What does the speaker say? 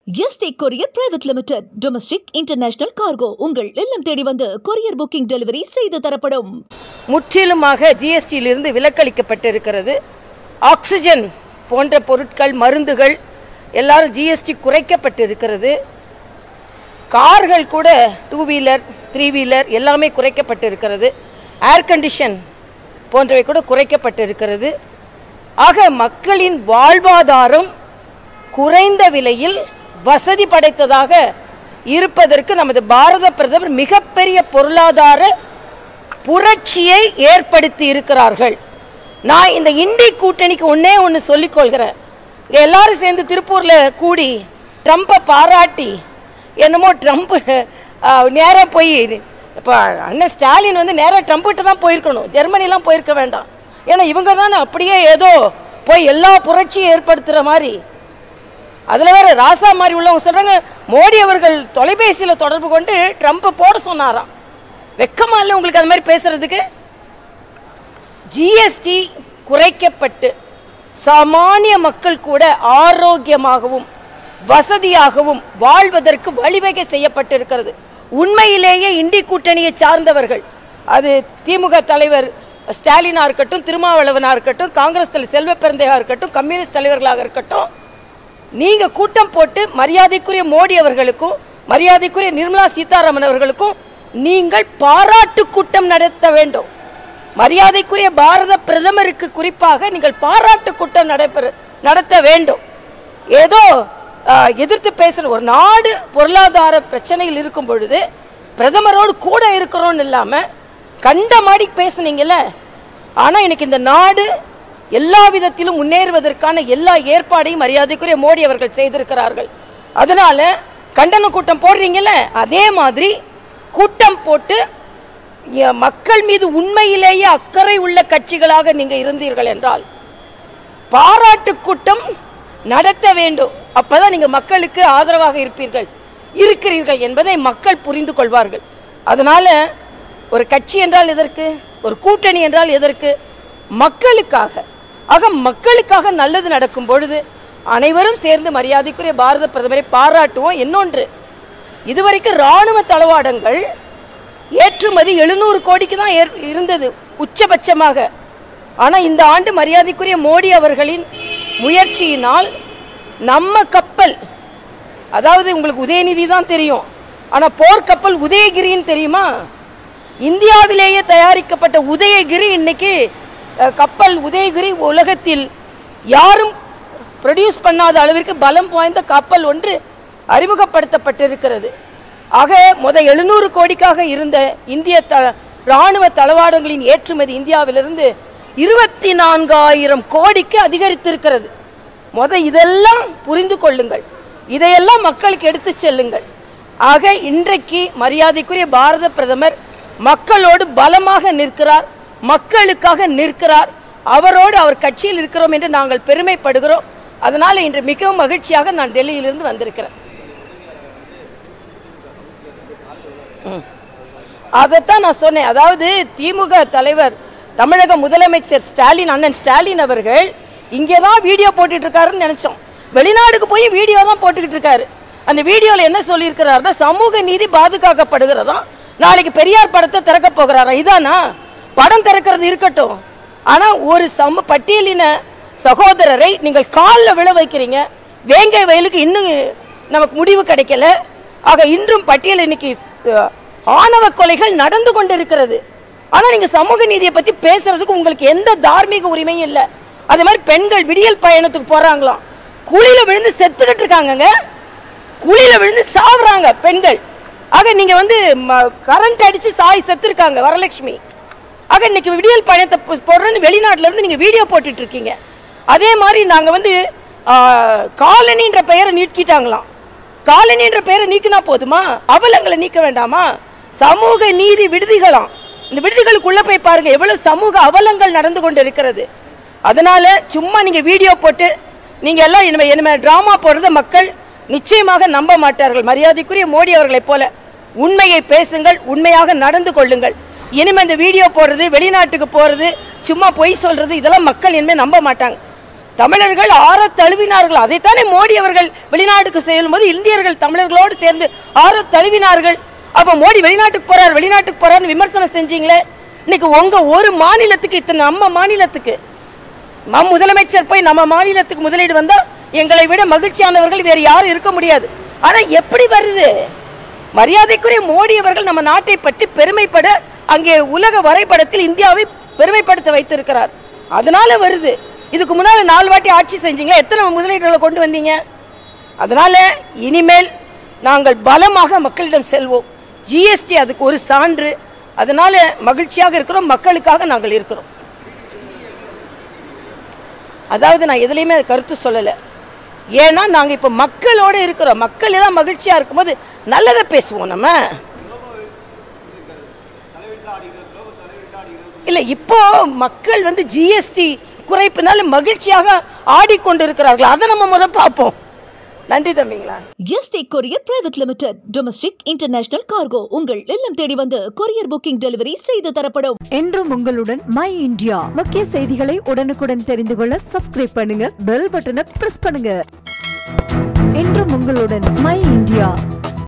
ST Courier Private Limited, Domestic International Cargo. உங்கள் இல்லம் தேடி வந்து கொரியர் புக்கிங் டெலிவரி செய்து தரப்படும். முற்றிலுமாக ஜிஎஸ்டியிலிருந்து விலக்களிக்கப்பட்டிருக்கிறது. ஆக்சிஜன் போன்ற பொருட்கள், மருந்துகள் எல்லாரும் ஜிஎஸ்டி குறைக்கப்பட்டிருக்கிறது. கார்கள் கூட 2 வீலர் 3 வீலர் எல்லாமே குறைக்கப்பட்டிருக்கிறது. ஏர் கண்டிஷன் போன்றவை கூட குறைக்கப்பட்டிருக்கிறது. ஆக மக்களின் வாழ்வாதாரம் குறைந்த விலையில் வசதி படைத்ததாக இருப்பதற்கு நமது பாரத பிரதமர் மிகப்பெரிய பொருளாதார புரட்சியை ஏற்படுத்தி இருக்கிறார்கள். நான் இந்த இண்டி கூட்டணிக்கு ஒன்று சொல்லிக்கொள்கிறேன். எல்லாரும் சேர்ந்து திருப்பூரில் கூடி ட்ரம்ப்பை பாராட்டி என்னமோ ட்ரம்ப் நேராக போய் இப்போ அண்ணன் ஸ்டாலின் வந்து நேராக ட்ரம்ப்கிட்ட தான் போயிருக்கணும், ஜெர்மனிலாம் போயிருக்க வேண்டாம். ஏன்னா இவங்க தானே அப்படியே ஏதோ போய் எல்லா புரட்சியும் ஏற்படுத்துகிற மாதிரி. அதில் வேறு ராசா மாதிரி உள்ளவங்க சொல்கிறாங்க, மோடி அவர்கள் தொலைபேசியில் தொடர்பு கொண்டு ட்ரம்ப்பை போட சொன்னாராம். வெக்கமா இல்லை உங்களுக்கு அது மாதிரி பேசுறதுக்கு? ஜிஎஸ்டி குறைக்கப்பட்டு சாமானிய மக்கள் கூட ஆரோக்கியமாகவும் வசதியாகவும் வாழ்வதற்கு வழிவகை செய்யப்பட்டிருக்கிறது. உண்மையிலேயே இண்டி கூட்டணியை சார்ந்தவர்கள், அது திமுக தலைவர் ஸ்டாலினாக இருக்கட்டும், திருமாவளவனாக இருக்கட்டும், காங்கிரஸ் தலைவர் செல்வ பெருந்தகையாக இருக்கட்டும், கம்யூனிஸ்ட் தலைவர்களாக இருக்கட்டும், நீங்கள் கூட்டம் போட்டு மரியாதைக்குரிய மோடி அவர்களுக்கும் மரியாதைக்குரிய நிர்மலா சீதாராமன் அவர்களுக்கும் நீங்கள் பாராட்டு கூட்டம் நடத்த வேண்டும். மரியாதைக்குரிய பாரத பிரதமருக்கு குறிப்பாக நீங்கள் பாராட்டு கூட்டம் நடத்த வேண்டும். ஏதோ எதிர்த்து பேசுகிற ஒரு நாடு பொருளாதார பிரச்சனையில் இருக்கும் பொழுது பிரதமரோடு கூட இருக்கிறோன்னு இல்லாமல் கண்ட மாடி பேசுனீங்கல்ல. ஆனால் இன்னைக்கு இந்த நாடு எல்லா விதத்திலும் முன்னேறுவதற்கான எல்லா ஏற்பாடையும் மரியாதைக்குரிய மோடி அவர்கள் செய்திருக்கிறார்கள். அதனால கண்டன கூட்டம் போடுறீங்கல்ல, அதே மாதிரி கூட்டம் போட்டு மக்கள் மீது உண்மையிலேயே அக்கறை உள்ள கட்சிகளாக நீங்கள் இருந்தீர்கள் என்றால் பாராட்டு கூட்டம் நடத்த வேண்டும். அப்பதான் நீங்க மக்களுக்கு ஆதரவாக இருக்கிறீர்கள் என்பதை மக்கள் புரிந்து கொள்வார்கள். அதனால ஒரு கட்சி என்றால் எதற்கு, ஒரு கூட்டணி என்றால் எதற்கு? மக்களுக்காக. ஆக மக்களுக்காக நல்லது நடக்கும் பொழுது அனைவரும் சேர்ந்து மரியாதைக்குரிய பாரத பிரதமரை பாராட்டுவோம். இன்னொன்று, இதுவரைக்கும் இராணுவ தளவாடங்கள் ஏற்றுமதி 700 கோடிக்கு தான் இருந்தது உச்சபட்சமாக. ஆனால் இந்த ஆண்டு மரியாதைக்குரிய மோடி அவர்களின் முயற்சியினால் நம்ம கப்பல், அதாவது உங்களுக்கு உதயநிதி தான் தெரியும், ஆனால் போர்க்கப்பல் உதயகிரின்னு தெரியுமா? இந்தியாவிலேயே தயாரிக்கப்பட்ட உதயகிரி இன்னைக்கு கப்பல் உதயகிரி உலகத்தில் யாரும் ப்ரொடியூஸ் பண்ணாத அளவிற்கு பலம் வாய்ந்த கப்பல் ஒன்று அறிமுகப்படுத்தப்பட்டிருக்கிறது. ஆக 700 கோடிக்காக இருந்த இந்திய இராணுவ தளவாடங்களின் ஏற்றுமதி இந்தியாவிலிருந்து 24,000 கோடிக்கு அதிகரித்திருக்கிறது. இதெல்லாம் புரிந்து கொள்ளுங்கள், இதையெல்லாம் மக்களுக்கு எடுத்து செல்லுங்கள். ஆக இன்றைக்கு மரியாதைக்குரிய பாரத பிரதமர் மக்களோடு பலமாக நிற்கிறார், மக்களுக்காக நிற்கிறார். அவரோடு அவர் கட்சியில் இருக்கிறோம் என்று நாங்கள் பெருமைப்படுகிறோம். அதனால இன்று மிகவும் மகிழ்ச்சியாக நான் டெல்லியிலிருந்து வந்திருக்கிறேன். அதைத்தான் நான் சொன்னேன். அதாவது திமுக தலைவர் தமிழக முதலமைச்சர் ஸ்டாலின், அண்ணன் ஸ்டாலின் அவர்கள் இங்கே தான் வீடியோ போட்டுட்டு இருக்காருன்னு நினைச்சோம். வெளிநாடுக்கு போய் வீடியோ தான் போட்டுக்கிட்டு இருக்காரு. அந்த வீடியோவில் என்ன சொல்லியிருக்கிறாருன்னா, சமூக நீதி பாதுகாக்கப்படுகிறதா, நாளைக்கு பெரியார் படத்தை திறக்க போகிறாரா. இதானா? படம் திறக்கிறது இருக்கட்டும், ஆனால் ஒரு பட்டியலின சகோதரரை நீங்கள் காலில் விழ வைக்கிறீங்க. வேங்கை வயலுக்கு இன்னும் நமக்கு முடிவு கிடைக்கல. ஆக இன்றும் பட்டியல் இன்னைக்கு ஆணவ கொலைகள் நடந்து கொண்டு இருக்கிறது. ஆனால் நீங்கள் சமூக நீதியை பற்றி பேசுறதுக்கு உங்களுக்கு எந்த தார்மீக உரிமையும் இல்லை. அதே மாதிரி பெண்கள் விடியல் பயணத்துக்கு போறாங்களாம், குழியில விழுந்து செத்துக்கிட்டு இருக்காங்க, குழியில விழுந்து சாவுறாங்க பெண்கள். ஆக நீங்க வந்து கரண்ட் அடிச்சு செத்து இருக்காங்க வரலட்சுமி. ஆக இன்னைக்கு விடியல் பயணத்தை போடுறேன்னு வெளிநாட்டுல இருந்து நீங்க வீடியோ போட்டுட்டு இருக்கீங்க. அதே மாதிரி நாங்க வந்து காலனின்ற பெயரை நீக்கிட்டாங்களாம். காலனின்ற பெயரை நீக்கினா போதுமா? அவலங்களை நீக்க வேண்டாமா? சமூக நீதி விடுதிகளாம். இந்த விடுதிகளுக்குள்ள போய் பாருங்க எவ்வளவு சமூக அவலங்கள் நடந்து கொண்டு இருக்கிறது. அதனால சும்மா நீங்க வீடியோ போட்டு நீங்க எல்லாம் இனிமே டிராமா போடுறத மக்கள் நிச்சயமாக நம்ப மாட்டார்கள். மரியாதைக்குரிய மோடி அவர்களை போல உண்மையை பேசுங்கள், உண்மையாக நடந்து கொள்ளுங்கள். இனிமே இந்த வீடியோ போடுறது, வெளிநாட்டுக்கு போறது, சும்மா பொய் சொல்றது, இதெல்லாம் மக்கள் இனிமேல் நம்ப மாட்டாங்க. தமிழர்கள் ஆற தழுவினார்கள். அதைத்தானே மோடி அவர்கள் வெளிநாட்டுக்கு செல்லும் போது இந்தியர்கள் தமிழர்களோடு சேர்ந்து ஆற தழுவினார்கள். அப்ப மோடி வெளிநாட்டுக்கு போறார் விமர்சனம் செஞ்சீங்களே. இன்னைக்கு உங்க ஒரு மாநிலத்துக்கு இத்தனை, நம்ம மாநிலத்துக்கு நம் முதலமைச்சர் போய் நம்ம மாநிலத்துக்கு முதலீடு வந்தா எங்களை விட மகிழ்ச்சியானவர்கள் வேறு யாரும் இருக்க முடியாது. ஆனா எப்படி வருது? மரியாதைக்குரிய மோடி அவர்கள் நம்ம நாட்டை பற்றி பெருமைப்பட அங்கே உலக வரைபடத்தில் இந்தியாவை பெருமைப்படுத்த வைத்திருக்கிறார். அதனால வருது. இதுக்கு முன்னால 4 வாட்டி ஆட்சி செஞ்சீங்க, எத்தனை முதலீடுகளை கொண்டு வந்தீங்க? அதனால இனிமேல் நாங்கள் பலமாக மக்களிடம் செல்வோம். ஜிஎஸ்டி அதுக்கு ஒரு சான்று. அதனால மகிழ்ச்சியாக இருக்கிறோம், மக்களுக்காக நாங்கள் இருக்கிறோம். அதாவது நான் எதுலையுமே கருத்து சொல்லலை. ஏன்னா நாங்கள் இப்போ மக்களோடு இருக்கிறோம். மக்கள் ஏதாவது மகிழ்ச்சியாக இருக்கும்போது நல்லதை பேசுவோம். நம்ம இல்லை, இப்போ மக்கள் வந்து ஜிஎஸ்டி குறைப்பினால மகிழ்ச்சியாக ஆடிக்கொண்டிருக்கிறார்கள். அதை நம்ம முதல் பார்ப்போம். நன்றி தம்பிங்களா. ST courier private limited domestic international cargo உங்கள் இல்லம் தேடி வந்து கொரியர் புக்கிங் டெலிவரி செய்து தரப்படும். என்றும் உங்களுடன் மை இந்தியா. முக்கிய செய்திகளை உடனுக்குடன் தெரிந்து கொள்ள சப்ஸ்கிரைப் பண்ணுங்க, பெல் பட்டனை பிரஸ் பண்ணுங்க. என்றும் உங்களுடன் மை இந்தியா.